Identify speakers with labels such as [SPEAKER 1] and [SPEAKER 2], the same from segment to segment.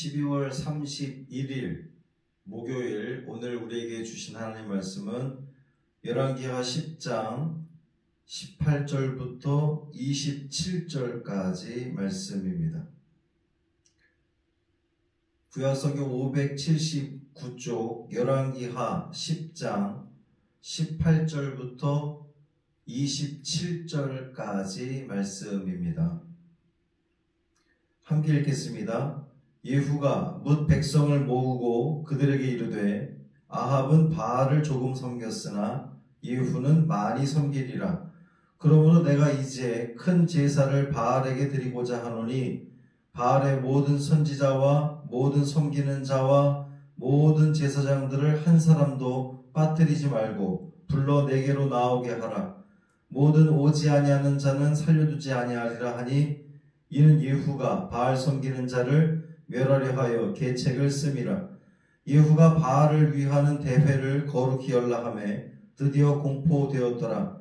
[SPEAKER 1] 12월 31일 목요일, 오늘 우리에게 주신 하나님 말씀은 열왕기하 10장 18절부터 27절까지 말씀입니다. 구약성경 579쪽 열왕기하 10장 18절부터 27절까지 말씀입니다. 함께 읽겠습니다. 예후가 뭇 백성을 모으고 그들에게 이르되 아합은 바알을 조금 섬겼으나 예후는 많이 섬기리라. 그러므로 내가 이제 큰 제사를 바알에게 드리고자 하노니 바알의 모든 선지자와 모든 섬기는 자와 모든 제사장들을 한 사람도 빠뜨리지 말고 불러 내게로 나오게 하라. 모든 오지 아니하는 자는 살려두지 아니하리라 하니 이는 예후가 바알 섬기는 자를 멸하려 하여 계책을 씀이라. 예후가 바알을 위하는 대회를 거룩히 연락하매 드디어 공포되었더라.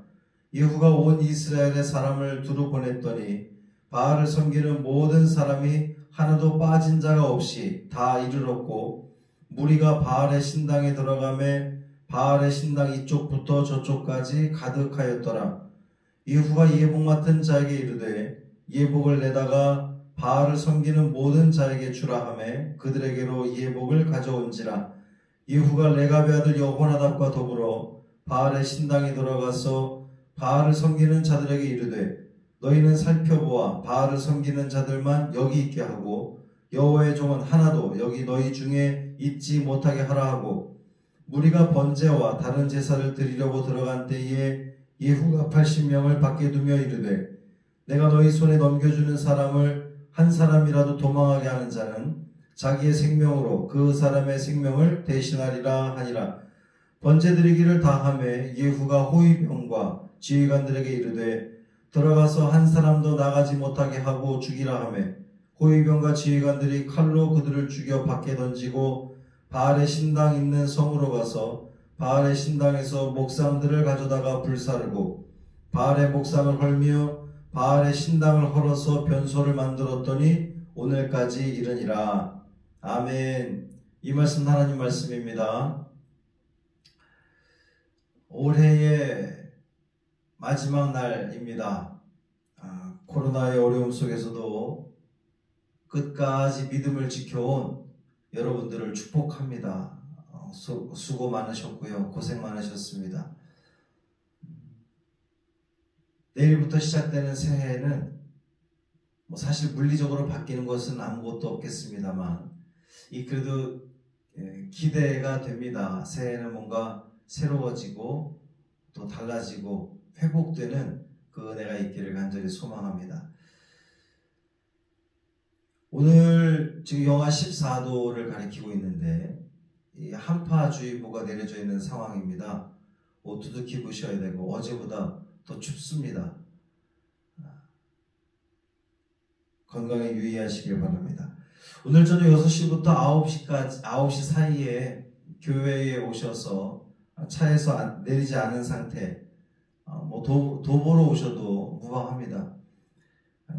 [SPEAKER 1] 예후가 온 이스라엘의 사람을 두루 보냈더니 바알을 섬기는 모든 사람이 하나도 빠진 자가 없이 다 이르렀고 무리가 바알의 신당에 들어가매 바알의 신당 이쪽부터 저쪽까지 가득하였더라. 예후가 예복 맡은 자에게 이르되 예복을 내다가 바알을 섬기는 모든 자에게 주라 하매 그들에게로 예복을 가져온지라. 예후가 레갑의 아들 여호나답과 더불어 바알의 신당에 들어가서 바알을 섬기는 자들에게 이르되 너희는 살펴보아 바알을 섬기는 자들만 여기 있게 하고 여호와의 종은 하나도 여기 너희 중에 있지 못하게 하라 하고, 무리가 번제와 다른 제사를 드리려고 들어간 때에 예후가 80명을 밖에 두며 이르되 내가 너희 손에 넘겨주는 사람을 한 사람이라도 도망하게 하는 자는 자기의 생명으로 그 사람의 생명을 대신하리라 하니라. 번제 드리기를 다하매 예후가 호위병과 지휘관들에게 이르되 들어가서 한 사람도 나가지 못하게 하고 죽이라 하매 호위병과 지휘관들이 칼로 그들을 죽여 밖에 던지고 바알의 신당 있는 성으로 가서 바알의 신당에서 목상들을 가져다가 불사르고 바알의 목상을 헐며 바알의 신당을 헐어서 변소를 만들었더니 오늘까지 이르니라. 아멘. 이 말씀 하나님 말씀입니다. 올해의 마지막 날입니다. 코로나의 어려움 속에서도 끝까지 믿음을 지켜온 여러분들을 축복합니다. 수고 많으셨고요. 고생 많으셨습니다. 내일부터 시작되는 새해에는 사실 물리적으로 바뀌는 것은 아무것도 없겠습니다만 그래도 기대가 됩니다. 새해에는 뭔가 새로워지고 또 달라지고 회복되는 그 은혜가 있기를 간절히 소망합니다. 오늘 지금 영하 14도를 가리키고 있는데 한파주의보가 내려져 있는 상황입니다. 옷 두둑히 입으셔야 되고 어제보다 더 춥습니다. 건강에 유의하시길 바랍니다. 오늘 저녁 6시부터 9시 사이에 교회에 오셔서 차에서 내리지 않은 상태, 도보로 오셔도 무방합니다.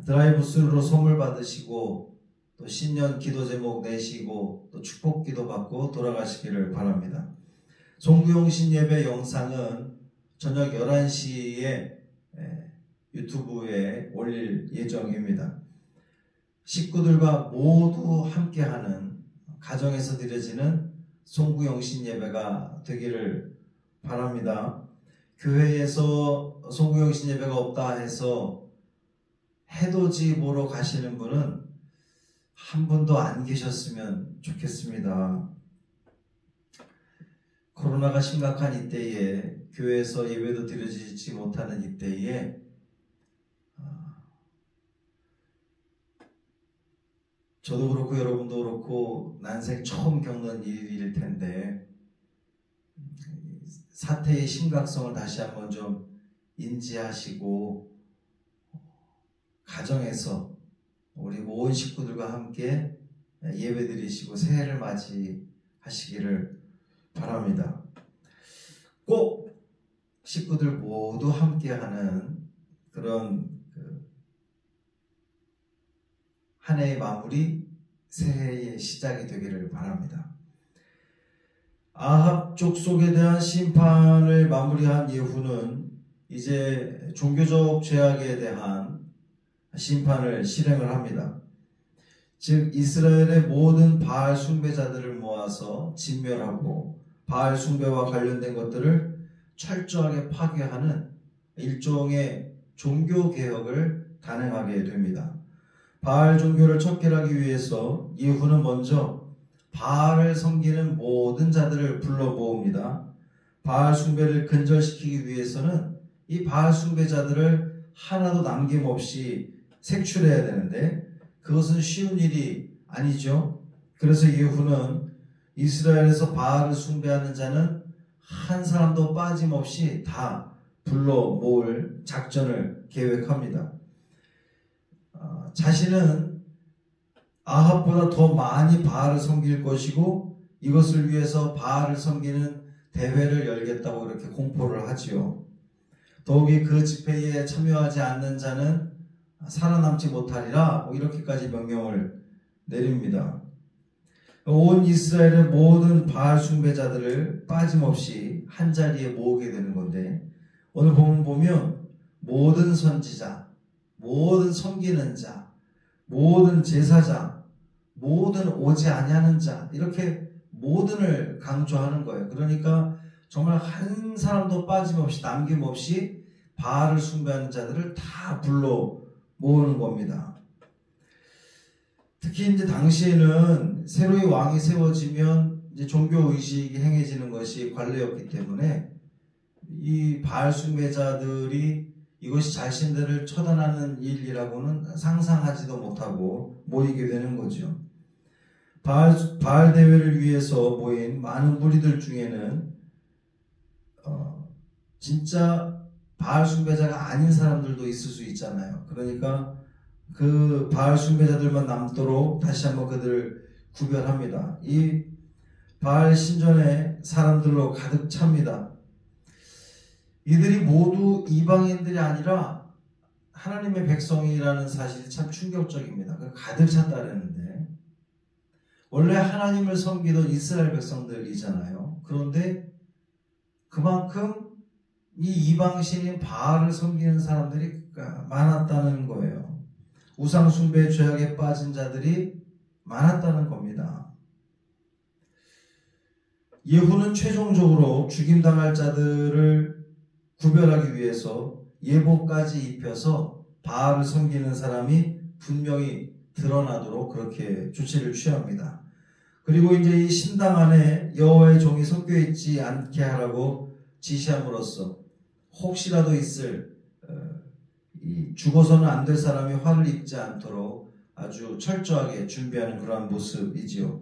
[SPEAKER 1] 드라이브 스루로 선물 받으시고 또 신년 기도 제목 내시고 또 축복 기도 받고 돌아가시기를 바랍니다. 송구영신 예배 영상은 저녁 11시에 유튜브에 올릴 예정입니다. 식구들과 모두 함께하는 가정에서 드려지는 송구영신 예배가 되기를 바랍니다. 교회에서 송구영신 예배가 없다 해서 해돋이 보러 가시는 분은 한 분도 안 계셨으면 좋겠습니다. 코로나가 심각한 이때에 교회에서 예배도 드려지지 못하는 이때에 저도 그렇고 여러분도 그렇고 난생 처음 겪는 일일 텐데 사태의 심각성을 다시 한번 좀 인지하시고 가정에서 우리 모든 식구들과 함께 예배 드리시고 새해를 맞이하시기를 바랍니다. 꼭 식구들 모두 함께하는 그런 한 해의 마무리, 새해의 시작이 되기를 바랍니다. 아합 족속에 대한 심판을 마무리한 예후는 이제 종교적 죄악에 대한 심판을 실행을 합니다. 즉 이스라엘의 모든 바알 숭배자들을 모아서 진멸하고 바알 숭배와 관련된 것들을 철저하게 파괴하는 일종의 종교개혁을 단행하게 됩니다. 바알 종교를 척결하기 위해서 예후는 먼저 바알을 섬기는 모든 자들을 불러 모읍니다. 바알 숭배를 근절시키기 위해서는 이 바알 숭배자들을 하나도 남김없이 색출해야 되는데 그것은 쉬운 일이 아니죠. 그래서 예후는 이스라엘에서 바알을 숭배하는 자는 한 사람도 빠짐없이 다 불러 모을 작전을 계획합니다. 자신은 아합보다 더 많이 바알을 섬길 것이고 이것을 위해서 바알을 섬기는 대회를 열겠다고 이렇게 공포를 하지요. 더욱이 그 집회에 참여하지 않는 자는 살아남지 못하리라 이렇게까지 명령을 내립니다. 온 이스라엘의 모든 바알 숭배자들을 빠짐없이 한자리에 모으게 되는 건데 오늘 본문 보면 모든 선지자, 모든 섬기는 자, 모든 제사장, 모든 오지 아니하는 자 이렇게 모든을 강조하는 거예요. 그러니까 정말 한 사람도 빠짐없이 남김없이 바알을 숭배하는 자들을 다 불러 모으는 겁니다. 특히 이제 당시에는 새로이 왕이 세워지면 이제 종교 의식이 행해지는 것이 관례였기 때문에 이 바알 숭배자들이 이것이 자신들을 처단하는 일이라고는 상상하지도 못하고 모이게 되는 거죠. 바알 대회를 위해서 모인 많은 무리들 중에는 진짜 바알 숭배자가 아닌 사람들도 있을 수 있잖아요. 그러니까 그 바알 숭배자들만 남도록 다시 한번 그들을 구별합니다. 이 바알 신전에 사람들로 가득 찹니다. 이들이 모두 이방인들이 아니라 하나님의 백성이라는 사실이 참 충격적입니다. 가득 찼다라는데 원래 하나님을 섬기던 이스라엘 백성들이잖아요. 그런데 그만큼 이 이방신인 바알을 섬기는 사람들이 많았다는 거예요. 우상 숭배 죄악에 빠진 자들이 많았다는 겁니다. 예후는 최종적으로 죽임당할 자들을 구별하기 위해서 예복까지 입혀서 바알을 섬기는 사람이 분명히 드러나도록 그렇게 조치를 취합니다. 그리고 이제 이 신당 안에 여호와의 종이 섞여 있지 않게 하라고 지시함으로써 혹시라도 있을 죽어서는 안 될 사람이 화를 입지 않도록 아주 철저하게 준비하는 그러한 모습이지요.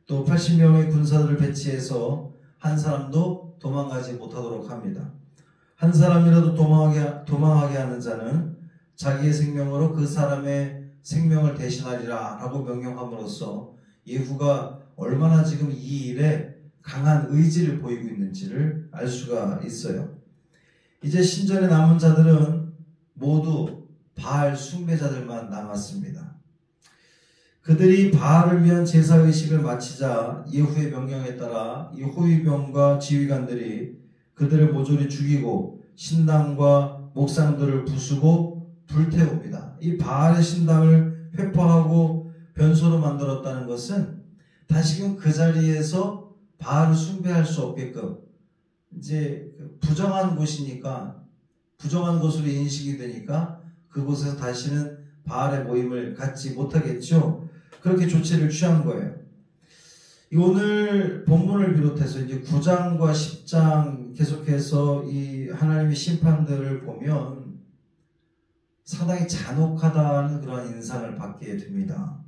[SPEAKER 1] 또 80명의 군사들을 배치해서 한 사람도 도망가지 못하도록 합니다. 한 사람이라도 도망하게 하는 자는 자기의 생명으로 그 사람의 생명을 대신하리라 라고 명령함으로써 예후가 얼마나 지금 이 일에 강한 의지를 보이고 있는지를 알 수가 있어요. 이제 신전에 남은 자들은 모두 바알 숭배자들만 남았습니다. 그들이 바알을 위한 제사의식을 마치자 예후의 명령에 따라 이 호위병과 지휘관들이 그들을 모조리 죽이고 신당과 목상들을 부수고 불태웁니다. 이 바알의 신당을 회포하고 변소로 만들었다는 것은 다시금 그 자리에서 바알을 숭배할 수 없게끔 이제 부정한 곳이니까 부정한 곳으로 인식이 되니까 그곳에서 다시는 바알의 모임을 갖지 못하겠죠. 그렇게 조치를 취한 거예요. 오늘 본문을 비롯해서 이제 9장과 10장 계속해서 이 하나님의 심판들을 보면 상당히 잔혹하다는 그런 인상을 받게 됩니다.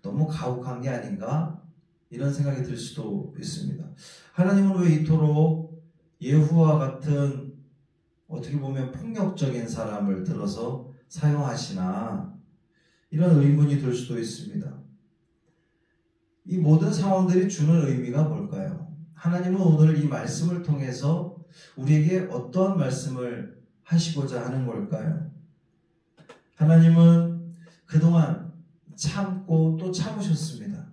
[SPEAKER 1] 너무 가혹한 게 아닌가? 이런 생각이 들 수도 있습니다. 하나님은 왜 이토록 예후와 같은 어떻게 보면 폭력적인 사람을 들어서 사용하시나? 이런 의문이 들 수도 있습니다. 이 모든 상황들이 주는 의미가 뭘까요? 하나님은 오늘 이 말씀을 통해서 우리에게 어떤 말씀을 하시고자 하는 걸까요? 하나님은 그동안 참고 또 참으셨습니다.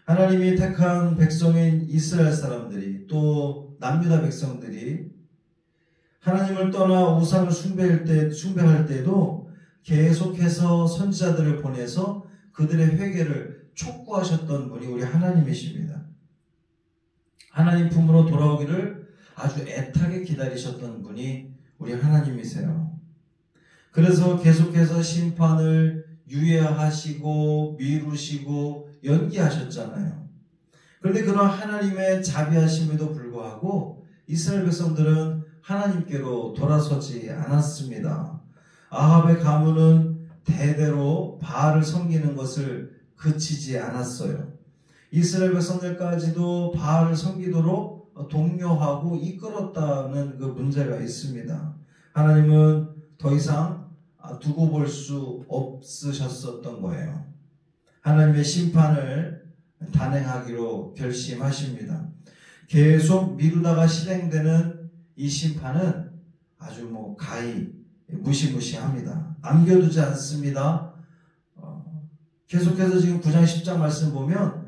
[SPEAKER 1] 하나님이 택한 백성인 이스라엘 사람들이 또 남유다 백성들이 하나님을 떠나 우상을 숭배할 때도 계속해서 선지자들을 보내서 그들의 회개를 촉구하셨던 분이 우리 하나님이십니다. 하나님 품으로 돌아오기를 아주 애타게 기다리셨던 분이 우리 하나님이세요. 그래서 계속해서 심판을 유예하시고 미루시고 연기하셨잖아요. 그런데 그런 하나님의 자비하심에도 불구하고 이스라엘 백성들은 하나님께로 돌아서지 않았습니다. 아합의 가문은 대대로 바알을 섬기는 것을 그치지 않았어요. 이스라엘 백성들까지도 바알을 섬기도록 독려하고 이끌었다는 그 문제가 있습니다. 하나님은 더 이상 두고 볼 수 없으셨었던 거예요. 하나님의 심판을 단행하기로 결심하십니다. 계속 미루다가 실행되는 이 심판은 아주 가히 무시무시합니다. 남겨두지 않습니다. 계속해서 지금 9장 10장 말씀 보면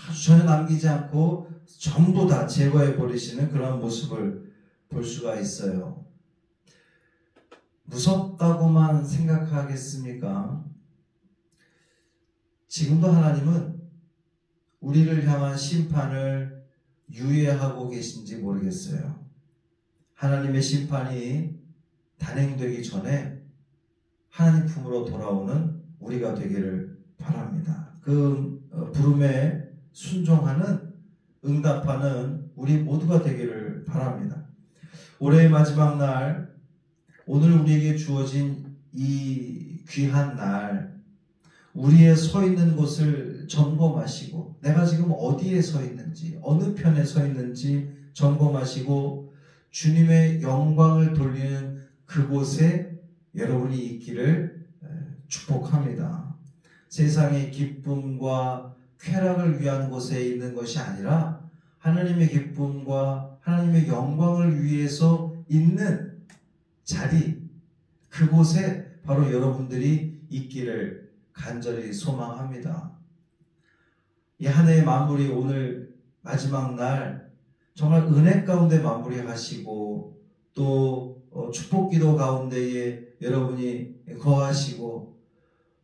[SPEAKER 1] 아주 전혀 남기지 않고 전부 다 제거해 버리시는 그런 모습을 볼 수가 있어요. 무섭다고만 생각하겠습니까? 지금도 하나님은 우리를 향한 심판을 유예하고 계신지 모르겠어요. 하나님의 심판이 단행되기 전에 하나님 품으로 돌아오는 우리가 되기를 바랍니다. 그 부름에 순종하는, 응답하는 우리 모두가 되기를 바랍니다. 올해의 마지막 날, 오늘 우리에게 주어진 이 귀한 날, 우리의 서 있는 곳을 점검하시고 내가 지금 어디에 서 있는지, 어느 편에 서 있는지 점검하시고 주님의 영광을 돌리는 그곳에 여러분이 있기를 축복합니다. 세상의 기쁨과 쾌락을 위한 곳에 있는 것이 아니라 하나님의 기쁨과 하나님의 영광을 위해서 있는 자리, 그곳에 바로 여러분들이 있기를 간절히 소망합니다. 이 한 해의 마무리, 오늘 마지막 날 정말 은혜 가운데 마무리하시고 또 축복기도 가운데에 여러분이 거하시고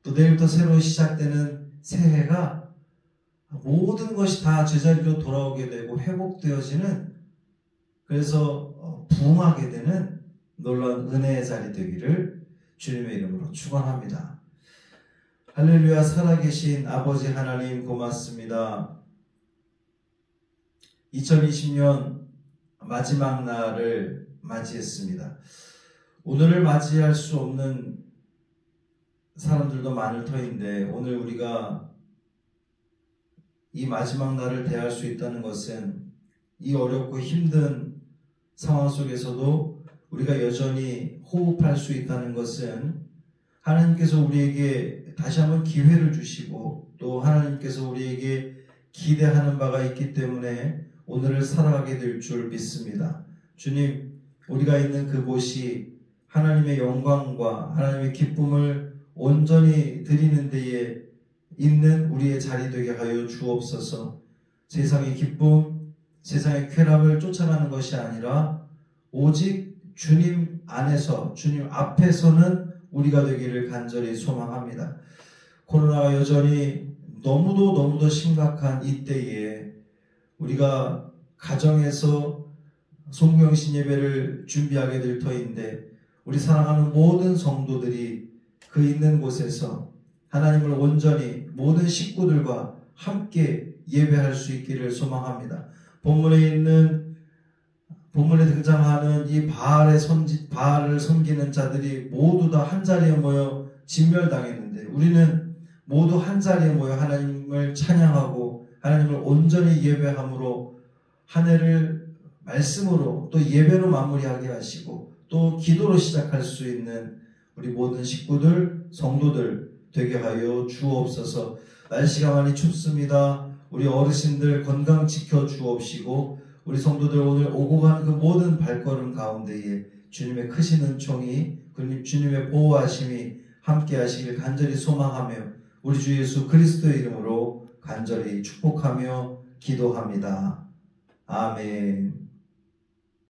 [SPEAKER 1] 또 내일부터 새로 시작되는 새해가 모든 것이 다 제자리로 돌아오게 되고 회복되어지는, 그래서 부흥하게 되는 놀라운 은혜의 자리 되기를 주님의 이름으로 축원합니다. 할렐루야. 살아계신 아버지 하나님 고맙습니다. 2020년 마지막 날을 맞이했습니다. 오늘을 맞이할 수 없는 사람들도 많을 터인데 오늘 우리가 이 마지막 날을 대할 수 있다는 것은 이 어렵고 힘든 상황 속에서도 우리가 여전히 호흡할 수 있다는 것은 하나님께서 우리에게 다시 한번 기회를 주시고 또 하나님께서 우리에게 기대하는 바가 있기 때문에 오늘을 살아가게 될 줄 믿습니다. 주님, 우리가 있는 그곳이 하나님의 영광과 하나님의 기쁨을 온전히 드리는 데에 있는 우리의 자리 되게 하여 주옵소서. 세상의 기쁨, 세상의 쾌락을 쫓아가는 것이 아니라 오직 주님 안에서, 주님 앞에서는 우리가 되기를 간절히 소망합니다. 코로나가 여전히 너무도 심각한 이때에 우리가 가정에서 송구영신 예배를 준비하게 될 터인데 우리 사랑하는 모든 성도들이 그 있는 곳에서 하나님을 온전히 모든 식구들과 함께 예배할 수 있기를 소망합니다. 본문에 등장하는 이 바알을 섬기는 자들이 모두 다 한 자리에 모여 진멸당했는데 우리는 모두 한 자리에 모여 하나님을 찬양하고 하나님을 온전히 예배함으로 한 해를 말씀으로 또 예배로 마무리하게 하시고 또 기도로 시작할 수 있는 우리 모든 식구들, 성도들 되게 하여 주옵소서. 날씨가 많이 춥습니다. 우리 어르신들 건강 지켜 주옵시고 우리 성도들 오늘 오고 가는 그 모든 발걸음 가운데에 주님의 크신 은총이, 주님의 보호하심이 함께 하시길 간절히 소망하며 우리 주 예수 그리스도의 이름으로 간절히 축복하며 기도합니다. 아멘.